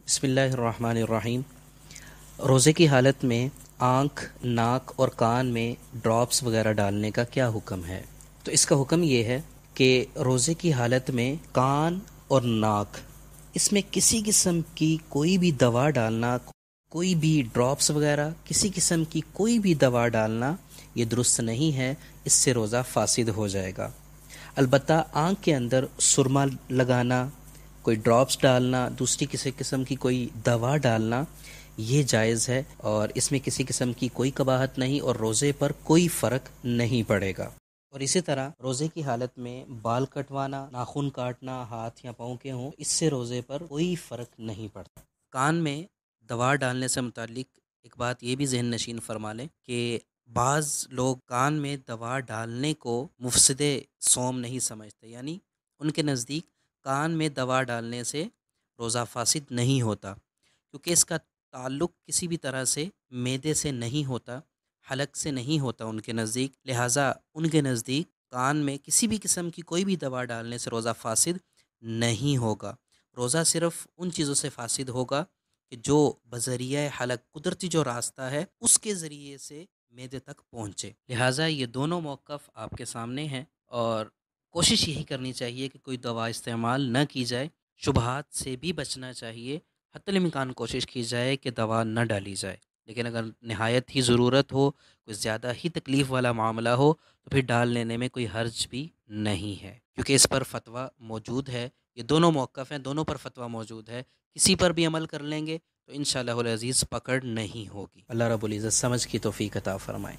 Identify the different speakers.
Speaker 1: بسم اللہ الرحمن الرحیم۔ روزے کی حالت میں آنکھ، ناک اور کان میں ڈراپس وغیرہ ڈالنے کا کیا حکم ہے؟ تو اس کا حکم یہ ہے کہ روزے کی حالت میں کان اور ناک اس میں کسی قسم کی کوئی بھی دوا ڈالنا، کوئی بھی ڈراپس وغیرہ کسی قسم کی کوئی بھی دوا ڈالنا یہ درست نہیں ہے، اس سے روزہ فاسد ہو جائے گا۔ البتہ آنکھ کے اندر سرما لگانا، کوئی ڈراپس ڈالنا، دوسری کسی قسم کی کوئی دوا ڈالنا یہ جائز ہے، اور اس میں کسی قسم کی کوئی قباحت نہیں اور روزے پر کوئی فرق نہیں پڑے گا۔ اور اسی طرح روزے کی حالت میں بال کٹوانا، ناخن کاٹنا ہاتھ یا پاؤں کے ہوں، اس سے روزے پر کوئی فرق نہیں پڑتا۔ کان میں دوا ڈالنے سے متعلق ایک بات یہ بھی ذہن نشین فرما لیں کہ بعض لوگ کان میں دوا ڈالنے کو مفسد صوم نہیں سمجھتے، یعنی ان کے نزدیک کان میں دوا ڈالنے سے روزہ فاسد نہیں ہوتا، کیونکہ اس کا تعلق کسی بھی طرح سے معدے سے نہیں ہوتا، حلق سے نہیں ہوتا ان کے نزدیک، لہٰذا ان کے نزدیک کان میں کسی بھی قسم کی کوئی بھی دوا ڈالنے سے روزہ فاسد نہیں ہوگا۔ روزہ صرف ان چیزوں سے فاسد ہوگا کہ جو بذریعہ حلق، قدرتی جو راستہ ہے اس کے ذریعے سے معدے تک پہنچے، لہٰذا یہ دونوں موقف آپ کے سامنے ہیں، اور کوشش یہی کرنی چاہیے کہ کوئی دوا استعمال نہ کی جائے، شبہات سے بھی بچنا چاہیے، حتی الامکان کوشش کی جائے کہ دوا نہ ڈالی جائے، لیکن اگر نہایت ہی ضرورت ہو، کوئی زیادہ ہی تکلیف والا معاملہ ہو تو پھر ڈال لینے میں کوئی حرج بھی نہیں ہے، کیونکہ اس پر فتویٰ موجود ہے۔ یہ دونوں موقف ہیں، دونوں پر فتویٰ موجود ہے، کسی پر بھی عمل کر لیں گے تو انشاءاللہ العزیز پکڑ نہیں ہوگی۔ اللہ رب العزت سمجھ کی توفیق عطا فرمائیں۔